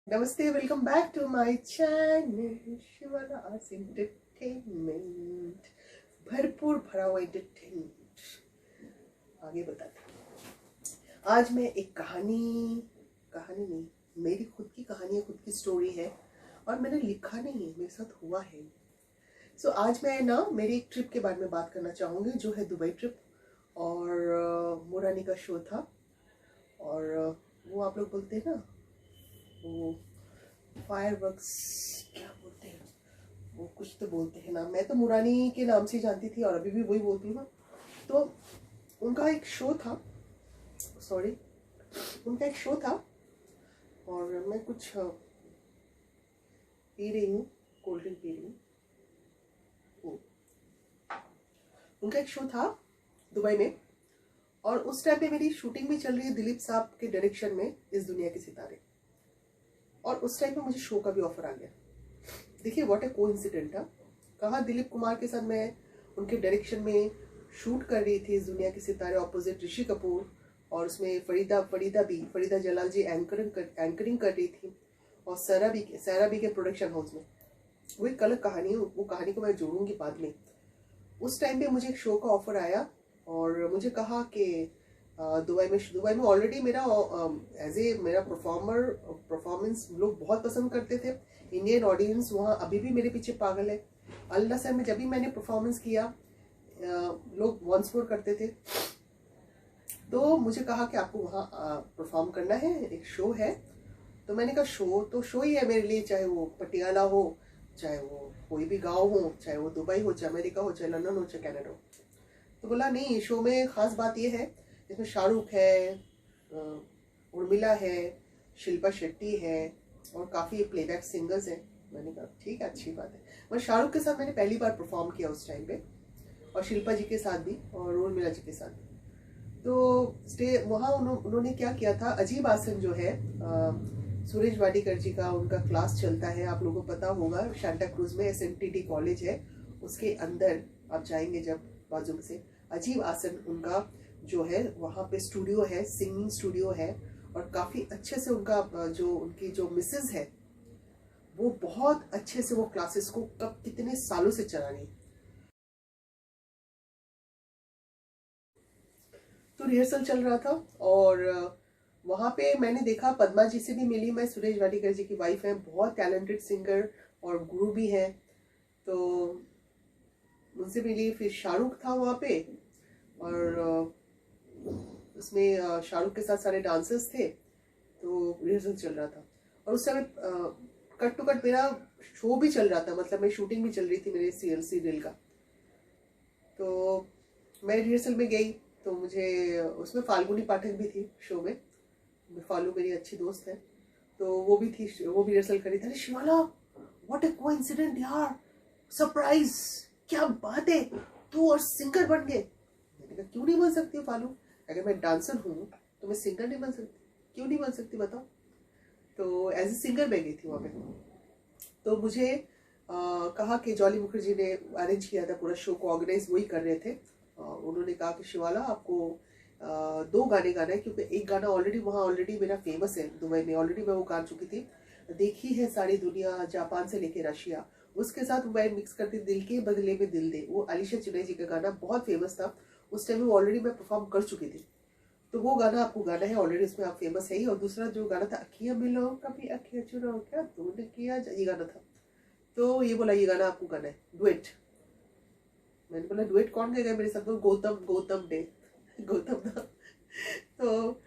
नमस्ते, welcome back to my channel Shivana's entertainment. भरपूर भरा हुआ एंटरटेनमेंट आगे बताते हैं। आज मैं एक कहानी कहानी नहीं, मेरी खुद की कहानी है, खुद की स्टोरी है और मैंने लिखा नहीं है, मेरे साथ हुआ है। आज मैं ना मेरी एक ट्रिप के बारे में बात करना चाहूँगी जो है दुबई ट्रिप। और मुरानी का शो था। और वो आप लोग बोलते हैं ना, वो फायरवर्क्स क्या बोलते हैं, वो कुछ तो बोलते हैं ना। मैं तो मुरानी के नाम से जानती थी और अभी भी वही बोलती हूँ। तो उनका एक शो था, सॉरी, उनका एक शो था और मैं कुछ पी रही हूँ, कोल्ड ड्रिंक पी रही हूँ। उनका एक शो था दुबई में और उस टाइम पे मेरी शूटिंग भी चल रही है दिलीप साहब के डायरेक्शन में, इस दुनिया के सितारे। और उस टाइम पे मुझे शो का भी ऑफर आ गया। देखिए व्हाट ए कोइंसिडेंट था। कहा दिलीप कुमार के साथ मैं उनके डायरेक्शन में शूट कर रही थी इस दुनिया के सितारे, ऑपोजिट ऋषि कपूर, और उसमें फरीदा जलाल जी एंकरिंग कर रही थी, और सारा भी के प्रोडक्शन हाउस में। वो एक अलग कहानी है, वो कहानी को मैं जोड़ूंगी बाद में। उस टाइम पे मुझे एक शो का ऑफर आया और मुझे कहा कि दुबई में ऑलरेडी मेरा एज ए मेरा परफॉर्मेंस लोग बहुत पसंद करते थे। इंडियन ऑडियंस वहाँ अभी भी मेरे पीछे पागल है। अल नसर में जब भी मैंने परफॉर्मेंस किया लोग वंस मोर करते थे। तो मुझे कहा कि आपको वहाँ परफॉर्म करना है, एक शो है। तो मैंने कहा शो ही है मेरे लिए, चाहे वो पटियाला हो, चाहे वो कोई भी गांव हो, चाहे वो दुबई हो, चाहे अमेरिका हो, चाहे लंदन हो, चाहे कनाडा हो। तो बोला नहीं, शो में खास बात यह है, इसमें शाहरुख है, उर्मिला है, शिल्पा शेट्टी है और काफ़ी प्लेबैक सिंगर्स हैं। मैंने कहा ठीक है, अच्छी बात है। और शाहरुख के साथ मैंने पहली बार परफॉर्म किया उस टाइम पे, और शिल्पा जी के साथ भी और उर्मिला जी के साथ भी। तो वहाँ उन्होंने क्या किया था, अजीब आसन जो है सुरेश वाडीकर जी का, उनका क्लास चलता है, आप लोगों को पता होगा, शांता क्रूज में SNTT कॉलेज है, उसके अंदर आप जाएंगे जब बाजू से, अजीब आसन उनका जो है, वहाँ पे स्टूडियो है, सिंगिंग स्टूडियो है। और काफ़ी अच्छे से उनका जो उनकी जो मिसेज है वो बहुत अच्छे से वो क्लासेस को कब कितने सालों से चला रही। तो रिहर्सल चल रहा था और वहाँ पे मैंने देखा, पद्मा जी से भी मिली मैं, सुरेश वाडीकर जी की वाइफ है, बहुत टैलेंटेड सिंगर और गुरु भी हैं। तो उनसे मिली, फिर शाहरुख था वहाँ पे और उसमें शाहरुख के साथ सारे डांसर्स थे। तो रिहर्सल चल रहा था और उस समय कट टू कट मेरा शो भी चल रहा था, मतलब मैं शूटिंग भी चल रही थी मेरे सीरियल का। तो मैं रिहर्सल में गई तो मुझे उसमें फाल्गुनी पाठक भी थी शो में, फालू मेरी अच्छी दोस्त है, तो वो भी थी, वो भी रिहर्सल करी थी। अरे शिवाला, व्हाट ए कोइंसिडेंट यार, सरप्राइज, क्या बात है, तू और सिंगर बन गए। मैंने कहा क्यों नहीं बन सकती फालू, अगर मैं डांसर हूँ तो मैं सिंगर नहीं बन सकती, क्यों नहीं बन सकती बताओ। तो एज ए सिंगर मैं गई थी वहाँ पे। तो मुझे कहा कि जॉली मुखर्जी ने अरेंज किया था पूरा शो को, ऑर्गेनाइज वही कर रहे थे। उन्होंने कहा कि शिवाला आपको 2 गाने गाना है, क्योंकि एक गाना ऑलरेडी वहाँ ऑलरेडी मेरा फेमस है दुबई में, ऑलरेडी मैं वो गा चुकी थी, देखी है सारी दुनिया जापान से लेके रशिया। उसके साथ मैं मिक्स करती दिल के बदले में दिल दे, वो अलीशा चुनई जी का गाना बहुत फेमस था उस टाइम में, वो ऑलरेडी मैं परफॉर्म कर चुकी थी। तो वो गाना आपको गाना है, ऑलरेडी उसमें आप फेमस है ही। और दूसरा जो गाना था, अखियां मिलो कभी अखियां चुराओ क्या तूने किया, ये गाना था। तो ये बोला ये गाना आपको गाना है, डुएट। मैंने बोला डुएट कौन गाएगा मेरे साथ, तो गौतम ने गौतम था। तो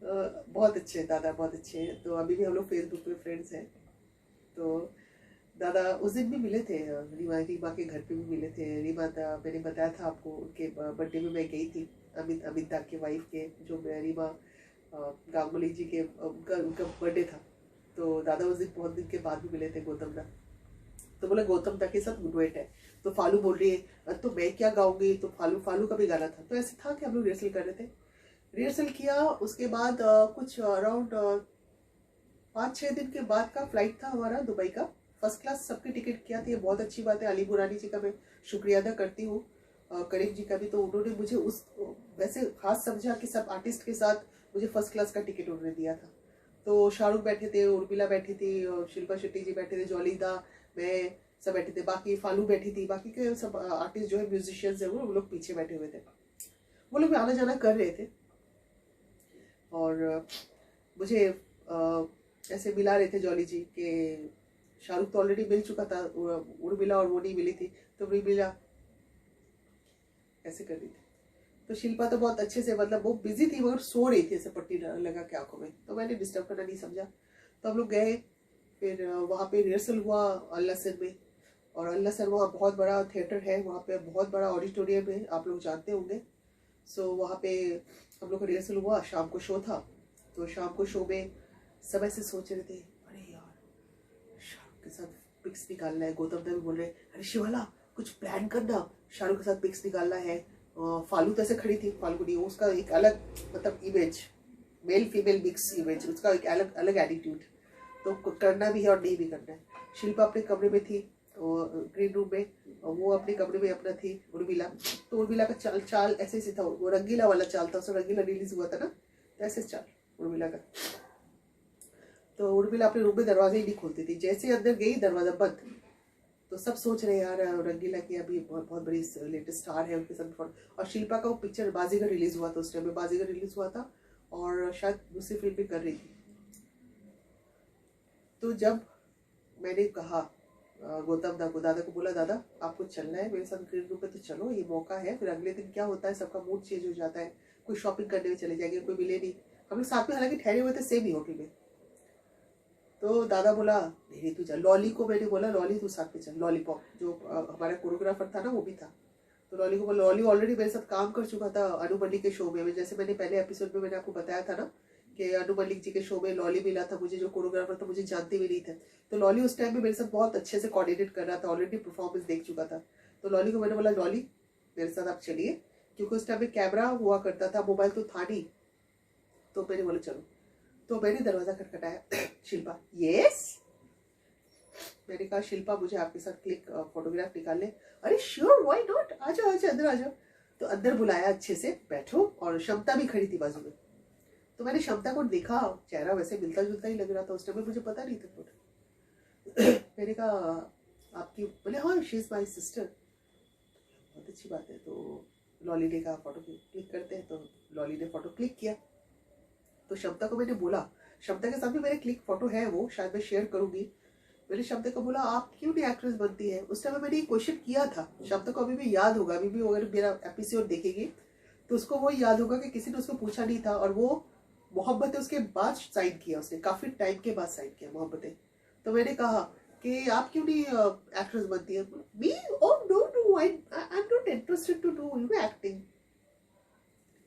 बहुत अच्छे हैं दादा, बहुत अच्छे हैं, तो अभी भी हम लोग फेसबुक पे फ्रेंड्स हैं। तो दादा उस दिन भी मिले थे, रीमा के घर पे भी मिले थे। रीमा मैंने बताया था आपको, उनके बर्थडे में मैं गई थी, अमित दा के वाइफ के, जो रीमा गांगुली जी के, उनका बर्थडे था। तो दादा उस दिन बहुत दिन के बाद भी मिले थे गौतम दा। तो बोला गौतम दा के साथ डुएट है। तो फालू बोल रही है तो मैं क्या गाऊंगी, तो फालू फालू का भी गाना था। तो ऐसे था कि हम लोग रिहर्सल कर रहे थे, रिहर्सल किया। उसके बाद कुछ अराउंड 5-6 दिन के बाद का फ्लाइट था हमारा दुबई का, फर्स्ट क्लास सबकी टिकट किया था, ये बहुत अच्छी बात है। अली बुरानी जी का मैं शुक्रिया अदा करती हूँ, करीम जी का भी। तो उन्होंने मुझे उस वैसे खास समझा कि सब आर्टिस्ट के साथ मुझे फर्स्ट क्लास का टिकट उन्होंने दिया था। तो शाहरुख बैठे थे, उर्मिला बैठी थी, शिल्पा शेट्टी जी बैठे थे, जॉलीदा, मैं सब बैठे थे, बाकी फालू बैठी थी, बाकी के सब आर्टिस्ट जो है, म्यूजिशियंस है, वो लोग पीछे बैठे हुए थे। वो लोग भी आना जाना कर रहे थे और मुझे ऐसे मिला रहे थे जॉली जी के शाहरुख तो ऑलरेडी मिल चुका था, उर्मिला और वो नहीं मिली थी, तो उर्मिला ऐसे कर रही थी। तो शिल्पा तो बहुत अच्छे से, मतलब वो बिजी थी मगर सो रही थी ऐसे पट्टी लगा के आंखों में, तो मैंने डिस्टर्ब करना नहीं समझा। तो हम लोग गए, फिर वहाँ पे रिहर्सल हुआ अल्लासर में, और अल्लासर वहाँ बहुत बड़ा थिएटर है, वहाँ पे बहुत बड़ा ऑडिटोरियम है, आप लोग जानते होंगे। सो वहाँ पे हम लोग का रिहर्सल हुआ, शाम को शो था। तो शाम को शो में सब ऐसे सोच रहे थे, अरे यार शाहरुख के साथ पिक्स निकालना है। गौतम दा भी बोल रहे, अरे शिवाला कुछ प्लान करना, शाहरुख के साथ पिक्स निकालना है। फालू तो ऐसे खड़ी थी, फाल्गुनी, उसका एक अलग मतलब image, male female mix image, उसका एक अलग अलग एटीट्यूड, तो करना भी है और नहीं भी करना है। शिल्पा अपने कमरे में थी ग्रीन रूम में, वो अपने कमरे में अपना थी उर्मिला। तो उर्मिला का चाल चाल ऐसे ही था, वो रंगीला वाला चाल था, उसमें रंगीला रिलीज हुआ था ना, तो ऐसे चाल उर्मिला का। तो उर्मिला अपने रूम में दरवाजे ही नहीं खोलती थी, जैसे अंदर गई दरवाजा बंद। तो सब सोच रहे यार रंगीला की अभी बहुत बड़ी लेटेस्ट स्टार है, उनके साथ। और शिल्पा का वो पिक्चर बाजीगर रिलीज हुआ था, उस टाइम में बाजीगर रिलीज हुआ था और शायद दूसरी फिल्म भी कर रही थी। तो जब मैंने कहा गौतम दा को, दादा को बोला, दादा आपको चलना है मेरे साथ ग्रीन रूम पे, तो चलो ये मौका है। फिर अगले दिन क्या होता है, सबका मूड चेंज हो जाता है, कोई शॉपिंग करने में चले जाएंगे, कोई मिले नहीं। हम लोग साथ में हालांकि ठहरे हुए थे सेम ही होटल में। तो दादा बोला नहीं तू चल। लॉली को मैंने बोला, लॉली तू साथ में चल। लॉलीपॉप जो हमारा कोरियोग्राफर था ना, वो भी था। तो लॉली को बोला, लॉली ऑलरेडी मेरे साथ काम कर चुका था अनु मलिक के शो में। जैसे मैंने पहले एपिसोड में मैंने आपको बताया था ना कि अनु मलिक जी के शो में लॉली मिला था मुझे, जो कोरियोग्राफर था, मुझे जानते भी नहीं थे। तो लॉली उस टाइम में मेरे साथ बहुत अच्छे से कोऑर्डिनेट कर रहा था, ऑलरेडी परफॉर्मेंस देख चुका था। तो लॉली को मैंने बोला, लॉली मेरे साथ आप चलिए, क्योंकि उस टाइम में कैमरा हुआ करता था, मोबाइल तो था नहीं। तो मैंने बोला चलो। तो मैंने दरवाजा खटखटाया, शिल्पा यस। मैंने कहा शिल्पा मुझे आपके साथ क्लिक फोटोग्राफ निकाल ले। अरे श्योर व्हाई नॉट, आ जाओ अंदर आ जाओ। तो अंदर बुलाया, अच्छे से बैठो, और क्षमता भी खड़ी थी बाजू में। तो मैंने क्षमता को देखा, चेहरा वैसे मिलता जुलता ही लग रहा था, उस टाइम में मुझे पता नहीं था कुछ। मैंने कहा आपकी, बोले हाँ शी इज माई सिस्टर। बहुत अच्छी बात है। तो लॉली ने कहा फोटो क्लिक करते हैं, तो लॉली ने फोटो क्लिक किया। तो क्षमता को मैंने बोला, क्षमता के साथ भी मेरे क्लिक फोटो है, वो शायद मैं शेयर करूंगी। मैंने क्षमता को बोला आप क्यों नहीं एक्ट्रेस बनती है। उस टाइम में मैंने ये क्वेश्चन किया था, क्षमता को अभी भी याद होगा, अभी भी अगर मेरा एपिसोड देखेगी तो उसको वो याद होगा कि किसी ने उसको पूछा नहीं था, और वो मोहब्बतें उसके बाद साइन किया, उसने काफी टाइम के बाद साइन किया मोहब्बतें। तो मैंने कहा कि आप क्यों नहीं एक्ट्रेस बनती है। Me oh no no I am not interested to do you acting.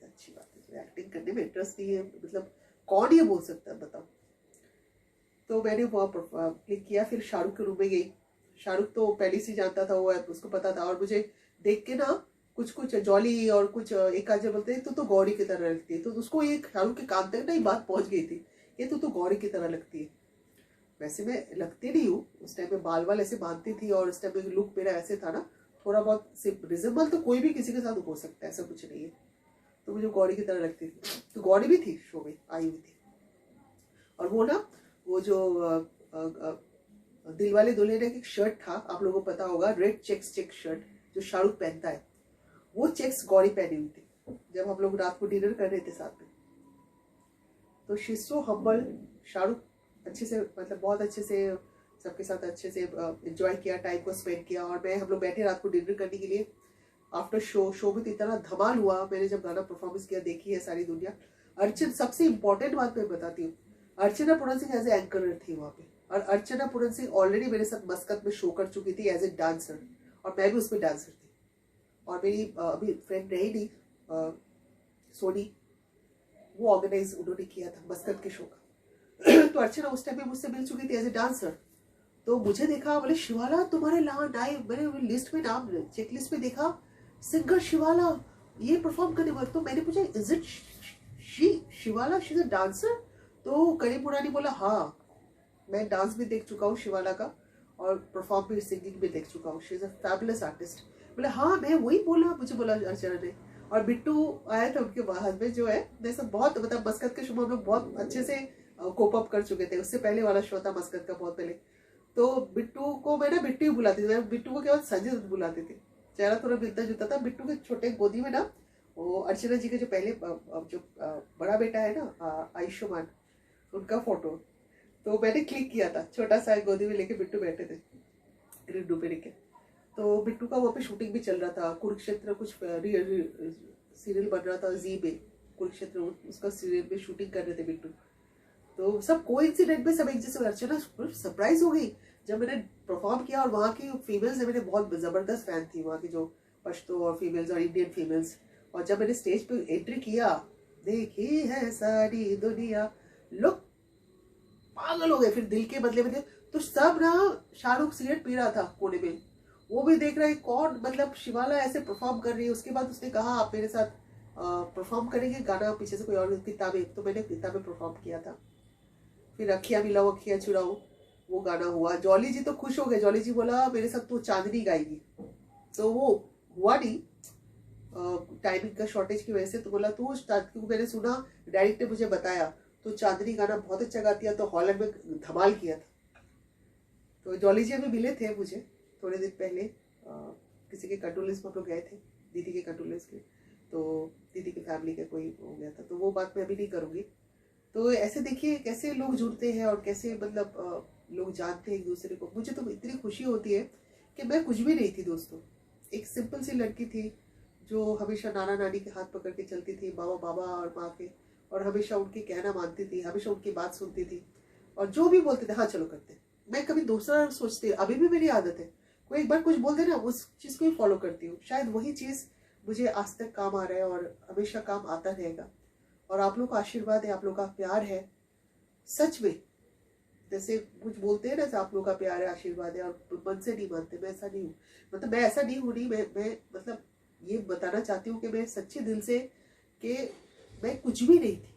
अच्छी बात है, एक्टिंग करने में इंटरेस्ट नहीं है, मतलब कौन ये बोल सकता है बताओ। तो मैंने वो क्लिक किया। फिर शाहरुख के रूम में गई। शाहरुख तो पहले से जानता था, वो उसको पता था, और मुझे देख के ना कुछ कुछ जॉली और कुछ एक आजे बोलते हैं तो गौरी की तरह लगती है। तो उसको एक शाहरुख के कान तक ना ये बात पहुंच गई थी कि तू तो गौरी की तरह लगती है। वैसे मैं लगती नहीं हूँ, उस टाइम में बाल वाल ऐसे बांधती थी, और उस टाइम में लुक मेरा ऐसे था ना, थोड़ा बहुत रिजेबल तो कोई भी किसी के साथ हो सकता है, ऐसा कुछ नहीं है। तो मुझे गौरी की तरह लगती थी। तो गौरी भी थी, शो में आई हुई थी। और वो ना, वो जो दिलवाले दुल्हनिया एक शर्ट था, आप लोगों को पता होगा, रेड चेक्स शर्ट जो शाहरुख पहनता है, वो चेक्स गौरी पहनी हुई थी जब हम लोग रात को डिनर कर रहे थे साथ में। तो शी सो हम्बल। शाहरुख अच्छे से, मतलब बहुत अच्छे से सबके साथ अच्छे से एंजॉय किया, टाइम को स्पेंड किया। और मैं, हम लोग बैठे रात को डिनर करने के लिए आफ्टर शो में तो इतना धमाल हुआ। मैंने जब गाना परफॉर्मेंस किया, देखी है सारी दुनिया। अर्चन, सबसे इंपॉर्टेंट बात मैं बताती हूँ, Archana Puran Singh as a anchor थी वहाँ पे। और अर्चना पूरन सिंह ऑलरेडी मेरे साथ मस्कत में शो कर चुकी थी एज ए डांसर, और मैं भी उसमें डांसर थी। और मेरी अभी फ्रेंड रही नहीं सोनी, वो ऑर्गेनाइज उन्होंने किया था मस्कत के शो का। तो अर्चना उस टाइम में मुझसे मिल चुकी थी एज ए डांसर। तो मुझे देखा, बोले शिवाला तुम्हारे नाम, मैंने लिस्ट में नाम, चेक लिस्ट में देखा सिंगर शिवाला ये परफॉर्म करने वाले। तो मैंने पूछा is it Shivala, she is a dancer. तो करीम पुरानी बोला हाँ, मैं डांस भी देख चुका हूँ शिवाला का, और परफॉर्म भी, सिंगिंग भी देख चुका हूँ, she is a fabulous artist. बोले हाँ मैं वही बोला, मुझे बोला अर्चना ने। और बिट्टू आया था, उनके हस्बैंड जो है, मेरे साथ बहुत, मतलब मस्कत के शुभ हम लोग बहुत अच्छे से कोप अप कर चुके थे। उससे पहले वाला शो था मस्कत का, बहुत पहले। तो बिट्टू को मैं ना बिट्टू ही बुलाती थी, मैं बिट्टू को केवल संजय दत्त बुलाती थी, चेहरा थोड़ा मिलता जुलता था। बिट्टू के छोटे गोदी में ना वो अर्चना जी के जो पहले जो बड़ा बेटा है ना आयुष्मान, उनका फोटो तो मैंने क्लिक किया था, छोटा सा गोदी में लेके बिट्टू बैठे थे रिड्डू पे लेके। तो बिट्टू का वहाँ पे शूटिंग भी चल रहा था, कुरुक्षेत्र कुछ सीरियल बन रहा था जी पे, कुरुक्षेत्र उसका सीरियल में शूटिंग कर रहे थे बिट्टू। तो सब कोइंसिडेंट में सब एक जैसे। अर्चना सरप्राइज हो गई जब मैंने परफॉर्म किया, और वहाँ की फीमेल्स मेरे बहुत जबरदस्त फैन थी, वहाँ की जो पश्तो और फीमेल्स और इंडियन फीमेल्स। और जब मैंने स्टेज पे एंट्री किया, देखी है सारी दुनिया, लोग पागल हो गए फिर दिल के बदले में थे। तो सब ना शाहरुख सिगरेट पी रहा था कोने में, वो भी देख रहा है कौन, मतलब शिवाला ऐसे परफॉर्म कर रही है। उसके बाद उसने कहा आप मेरे साथ परफॉर्म करेंगे गाना, पीछे से कोई और किताबें, तो मैंने किताबें परफॉर्म किया था। फिर अखियां मिलाओ अखियां चुराओ वो गाना हुआ। जॉली जी तो खुश हो गए, जॉली जी बोला मेरे साथ तू चांदनी गाएगी, तो वो हुआ नहीं टाइमिंग का शॉर्टेज की वजह से। तो बोला तू, क्योंकि मैंने सुना, डायरेक्टर ने मुझे बताया तो चांदनी गाना बहुत अच्छा गाती है, तो हॉलैंड में धमाल किया था। तो जॉली जी अभी मिले थे मुझे थोड़े दिन पहले, किसी के कंडोलेंस में हम लोग गए थे, दीदी के कंडोलेंस के, तो दीदी की फैमिली का कोई हो गया था, तो वो बात मैं अभी नहीं करूँगी। तो ऐसे देखिए कैसे लोग जुड़ते हैं और कैसे मतलब लोग जानते हैं एक दूसरे को। मुझे तो इतनी खुशी होती है कि मैं कुछ भी नहीं थी दोस्तों, एक सिंपल सी लड़की थी जो हमेशा नाना नानी के हाथ पकड़ के चलती थी, बाबा बाबा और माँ के, और हमेशा उनके कहना मानती थी, हमेशा उनकी बात सुनती थी, और जो भी बोलते थे हाँ चलो करते। मैं कभी दूसरा सोचती, अभी भी मेरी आदत है, कोई एक बार कुछ बोल दे ना उस चीज़ को ही फॉलो करती हूँ। शायद वही चीज़ मुझे आज तक काम आ रहा है और हमेशा काम आता रहेगा। और आप लोग का आशीर्वाद है, आप लोग का प्यार है, सच में जैसे कुछ बोलते हैं ना, आप लोग का प्यार है आशीर्वाद है, और मन से नहीं मानते, मैं ऐसा नहीं हूँ। मतलब मैं ऐसा नहीं हूँ, नहीं मैं मतलब ये बताना चाहती हूँ कि मैं सच्चे दिल से कि मैं कुछ भी नहीं थी,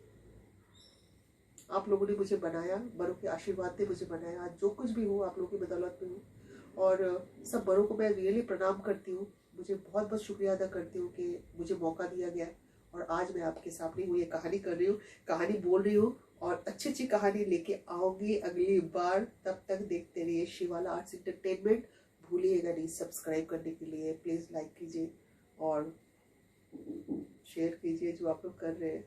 आप लोगों ने मुझे बनाया, बड़ों के आशीर्वाद ने मुझे बनाया, आज जो कुछ भी हूँ आप लोगों की बदौलत में हूँ। और सब बड़ों को मैं रियली प्रणाम करती हूँ, मुझे बहुत बहुत शुक्रिया अदा करती हूँ कि मुझे मौका दिया गया और आज मैं आपके सामने हूँ, ये कहानी कर रही हूँ, कहानी बोल रही हूँ, और अच्छी अच्छी कहानी लेके आऊंगी अगली बार। तब तक देखते रहिए शिवाला आर्ट्स एंटरटेनमेंट। भूलिएगा नहीं सब्सक्राइब करने के लिए, प्लीज़ लाइक कीजिए और शेयर कीजिए, जो आप लोग कर रहे हैं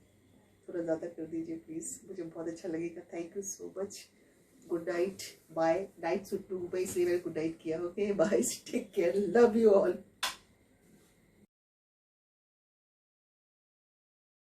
थोड़ा ज़्यादा कर दीजिए प्लीज़, मुझे बहुत अच्छा लगेगा। Thank you so much, good night, bye. Night suit too मैं इसलिए मैंने गुड नाइट किया। Okay bye, take care, love you all.